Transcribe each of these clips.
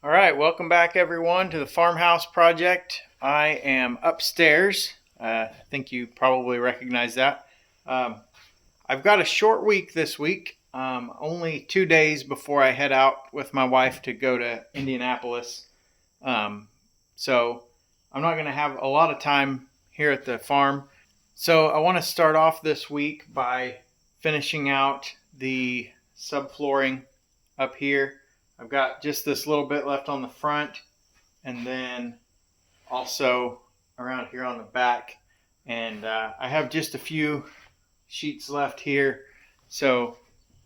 All right, welcome back everyone to the Farmhouse project. I am upstairs. I think you probably recognize that. Um, I've got a short week this week, only 2 days before I head out with my wife to go to Indianapolis. Um, so I'm not going to have a lot of time here at the farm. So I want to start off this week by finishing out the subflooring up here. I've got just this little bit left on the front, and then also around here on the back. And I have just a few sheets left here. So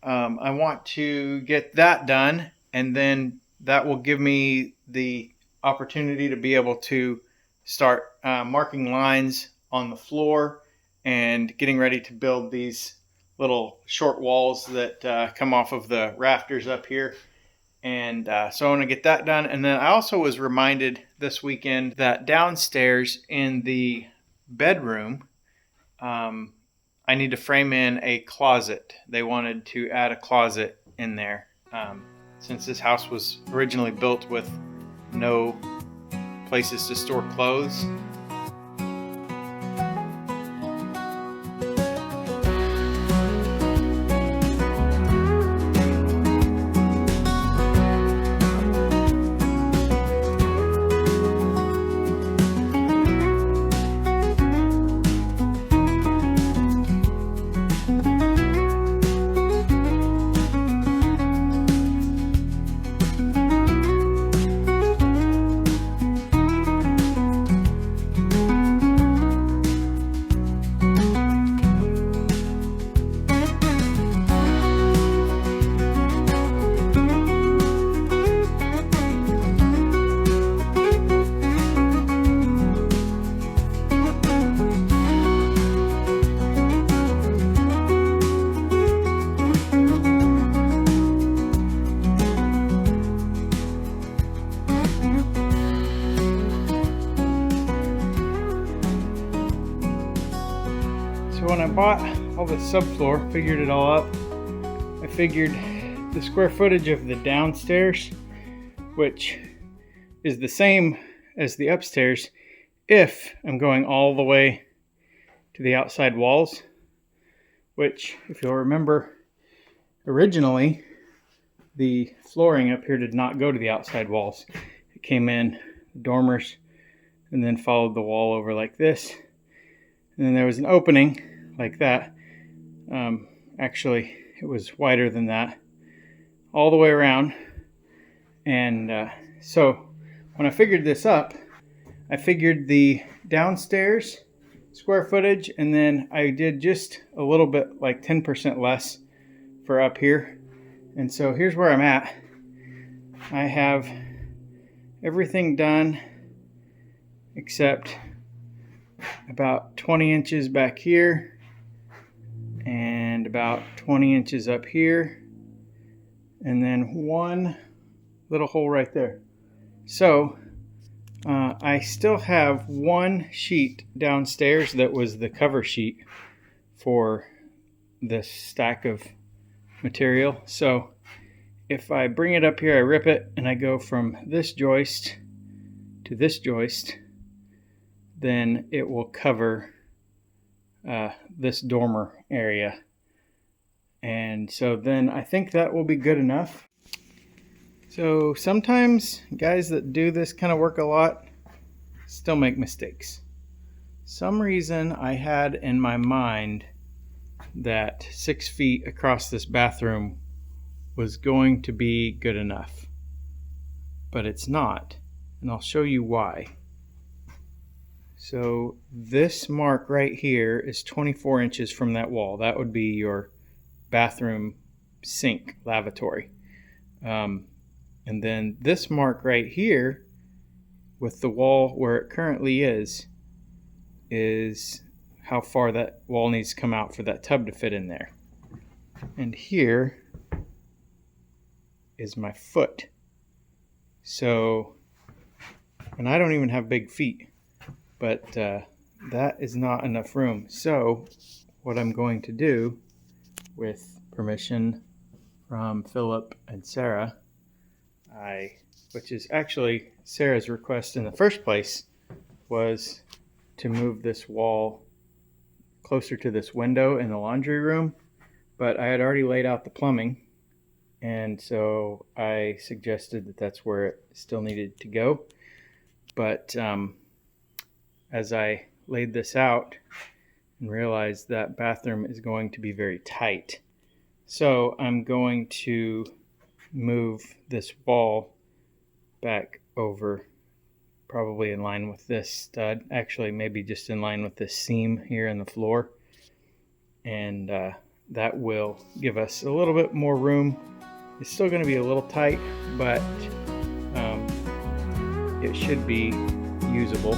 I want to get that done, and then that will give me the opportunity to be able to start marking lines on the floor and getting ready to build these little short walls that come off of the rafters up here. And so I want to get that done. And then I also was reminded this weekend that downstairs in the bedroom, I need to frame in a closet. They wanted to add a closet in there. Since this house was originally built with no places to store clothes. So when I bought all the subfloor, figured it all up, I figured the square footage of the downstairs, which is the same as the upstairs, if I'm going all the way to the outside walls, which, if you'll remember, originally the flooring up here did not go to the outside walls. It came in dormers and then followed the wall over like this. And then there was an opening like that. Actually, it was wider than that all the way around. And so when I figured this up, I figured the downstairs square footage, and then I did just a little bit, like 10% less for up here. And so here's where I'm at. I have everything done except about 20 inches back here and about 20 inches up here, and then one little hole right there. So I still have one sheet downstairs that was the cover sheet for this stack of material. So if I bring it up here, I rip it, and I go from this joist to this joist, then it will cover this dormer area. And so then I think that will be good enough. So sometimes guys that do this kind of work a lot still make mistakes. Some reason I had in my mind that 6 feet across this bathroom was going to be good enough, but it's not, and I'll show you why. So this mark right here is 24 inches from that wall. That would be your bathroom sink lavatory. And then this mark right here with the wall where it currently is how far that wall needs to come out for that tub to fit in there. And here is my foot. So, and I don't even have big feet, but that is not enough room. So what I'm going to do, with permission from Philip and Sarah, I which is actually Sarah's request in the first place, was to move this wall closer to this window in the laundry room. But I had already laid out the plumbing, and so I suggested that that's where it still needed to go. But as I laid this out and realized that bathroom is going to be very tight, so I'm going to move this wall back over, probably in line with this stud, actually maybe just in line with this seam here in the floor, and that will give us a little bit more room. It's still going to be a little tight, but it should be usable.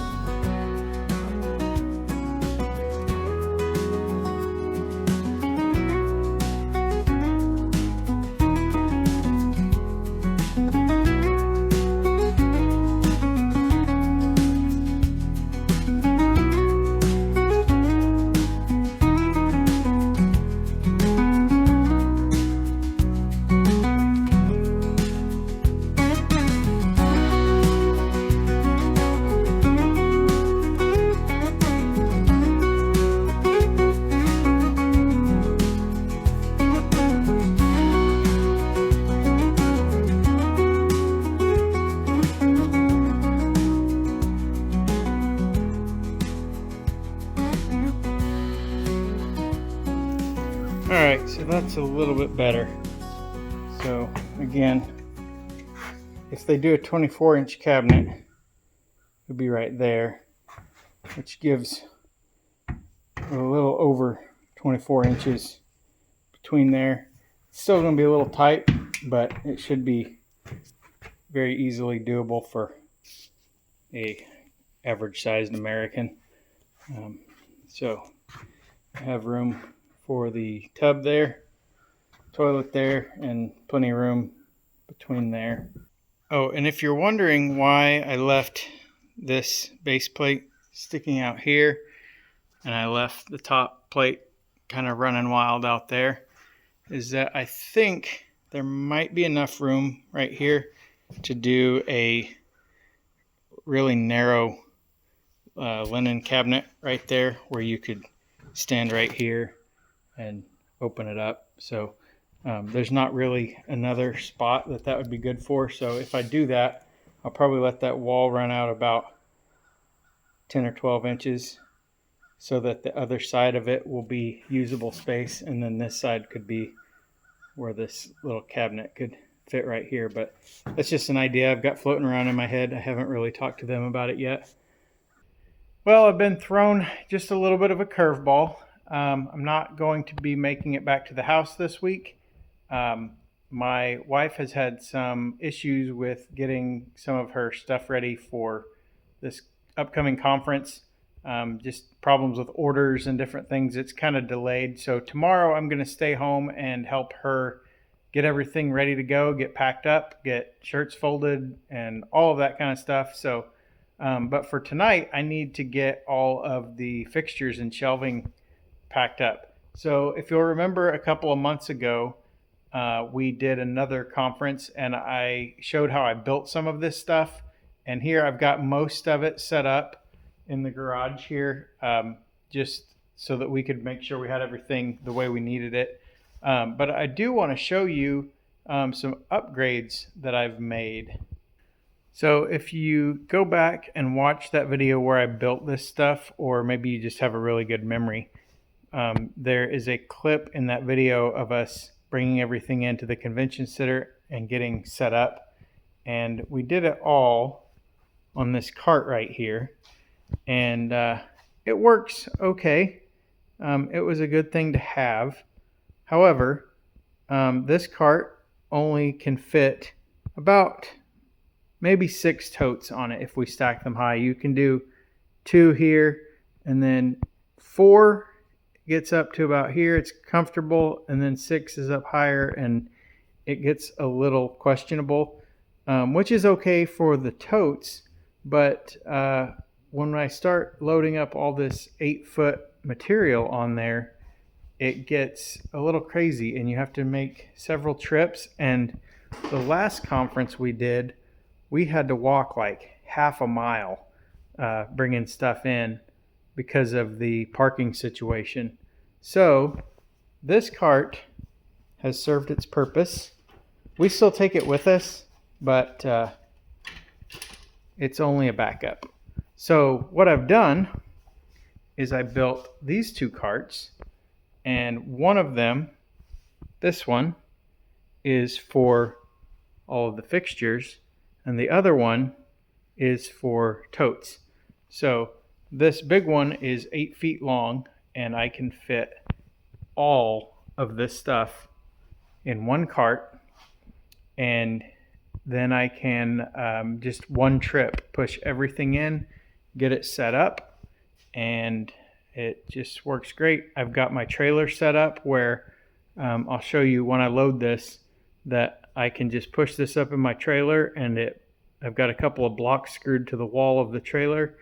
Alright, so that's a little bit better. So again, if they do a 24-inch cabinet, it'll be right there, which gives a little over 24 inches between there. It's still going to be a little tight, but it should be very easily doable for a average-sized American. So I have room for the tub there, toilet there, and plenty of room between there. Oh, and if you're wondering why I left this base plate sticking out here and I left the top plate kind of running wild out there, is that I think there might be enough room right here to do a really narrow linen cabinet right there where you could stand right here and open it up. So there's not really another spot that would be good for. So if I do that, I'll probably let that wall run out about 10 or 12 inches so that the other side of it will be usable space, and then this side could be where this little cabinet could fit right here. But that's just an idea I've got floating around in my head. I haven't really talked to them about it yet. Well, I've been thrown just a little bit of a curveball. I'm not going to be making it back to the house this week. My wife has had some issues with getting some of her stuff ready for this upcoming conference. Just problems with orders and different things. It's kind of delayed. So tomorrow I'm going to stay home and help her get everything ready to go, get packed up, get shirts folded, and all of that kind of stuff. So, but for tonight, I need to get all of the fixtures and shelving packed up. So if you'll remember, a couple of months ago, we did another conference and I showed how I built some of this stuff. And here I've got most of it set up in the garage here, just so that we could make sure we had everything the way we needed it. But I do want to show you some upgrades that I've made. So if you go back and watch that video where I built this stuff, or maybe you just have a really good memory, there is a clip in that video of us bringing everything into the convention center and getting set up. And we did it all on this cart right here. And it works okay. It was a good thing to have. However, this cart only can fit about maybe 6 totes on it if we stack them high. You can do 2 here, and then 4 gets up to about here. It's comfortable, and then 6 is up higher, and it gets a little questionable, which is okay for the totes. But when I start loading up all this 8-foot material on there, it gets a little crazy, and you have to make several trips. And the last conference we did we had to walk like half a mile bringing stuff in because of the parking situation. So this cart has served its purpose. We still take it with us, but it's only a backup. So what I've done is I built these two carts, and one of them, this one, is for all of the fixtures, and the other one is for totes. So this big one is 8 feet long, and I can fit all of this stuff in one cart, and then I can just one trip push everything in, get it set up, and it just works great. I've got my trailer set up where I'll show you when I load this that I can just push this up in my trailer, and I've got a couple of blocks screwed to the wall of the trailer,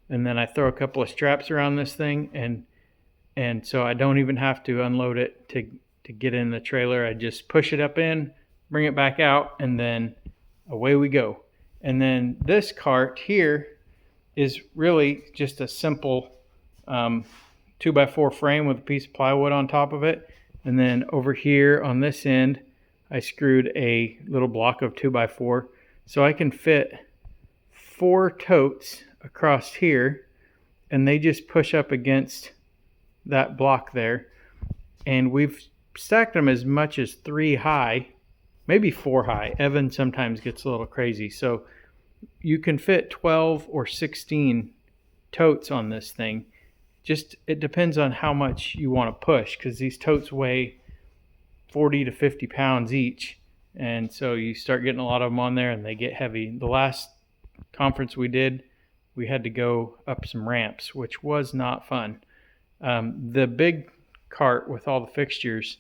and then I throw a couple of straps around this thing, and so I don't even have to unload it to get in the trailer. I just push it up in, bring it back out, and then away we go. And then this cart here is really just a simple 2x4 frame with a piece of plywood on top of it. And then over here on this end, I screwed a little block of 2x4. So I can fit 4 totes across here, and they just push up against that block there. And we've stacked them as much as 3 high, maybe 4 high. Evan sometimes gets a little crazy. So you can fit 12 or 16 totes on this thing. Just it depends on how much you want to push, because these totes weigh 40 to 50 pounds each, and so you start getting a lot of them on there and they get heavy. The last conference we did, we had to go up some ramps, which was not fun. The big cart with all the fixtures,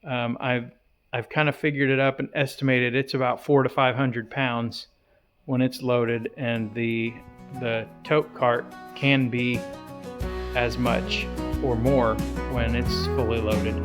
I've kind of figured it up and estimated it's about 400 to 500 pounds when it's loaded, and the tote cart can be as much or more when it's fully loaded.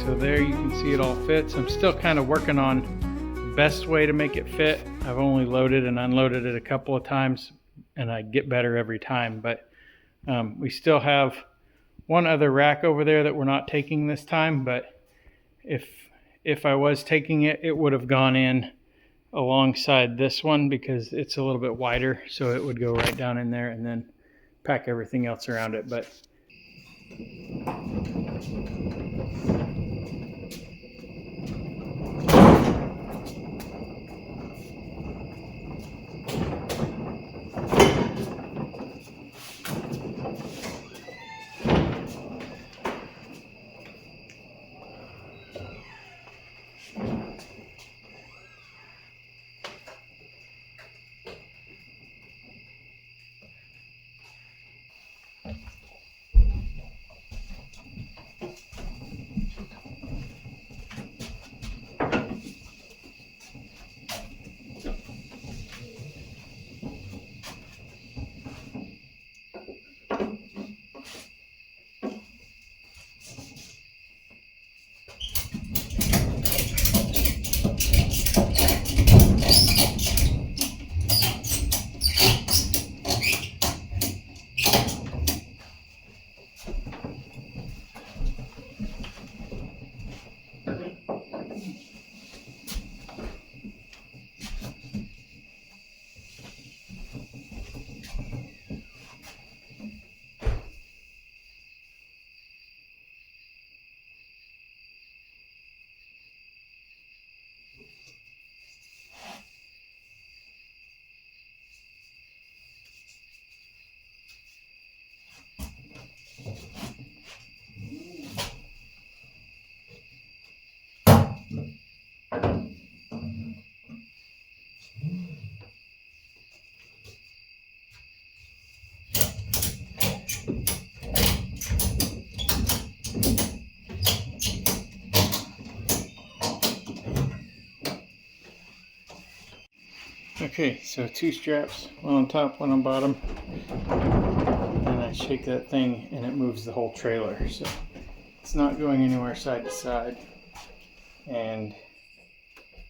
So there you can see it all fits. I'm still kind of working on the best way to make it fit. I've only loaded and unloaded it a couple of times, and I get better every time. But we still have one other rack over there that we're not taking this time. But if I was taking it, it would have gone in alongside this one because it's a little bit wider. So it would go right down in there and then pack everything else around it. But Okay, so 2 straps, one on top, one on bottom, and I shake that thing and it moves the whole trailer. So it's not going anywhere side to side, and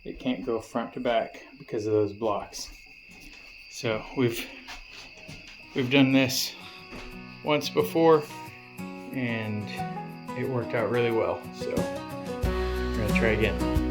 it can't go front to back because of those blocks. So we've done this once before and it worked out really well. So we're gonna try again.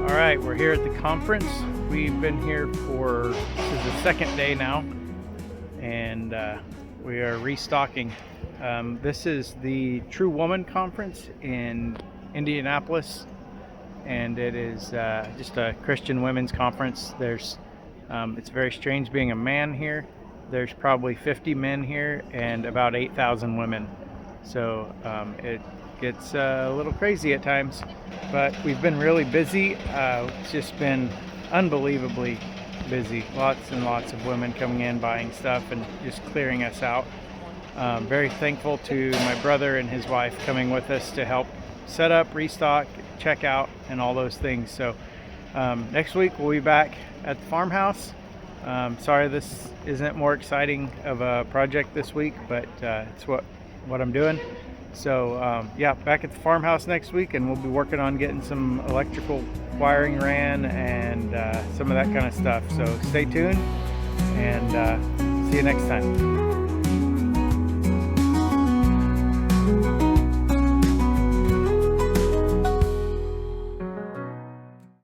Alright, we're here at the conference. We've been here for, this is the second day now, and we are restocking. This is the True Woman Conference in Indianapolis, and it is just a Christian women's conference. It's very strange being a man here. There's probably 50 men here and about 8,000 women. So it gets a little crazy at times, but we've been really busy. It's just been unbelievably busy. Lots and lots of women coming in, buying stuff, and just clearing us out. Very thankful to my brother and his wife coming with us to help set up, restock, check out, and all those things. So next week we'll be back at the farmhouse. Sorry this isn't more exciting of a project this week, but it's what I'm doing. So yeah, back at the farmhouse next week, and we'll be working on getting some electrical wiring ran and some of that kind of stuff. So stay tuned, and see you next time.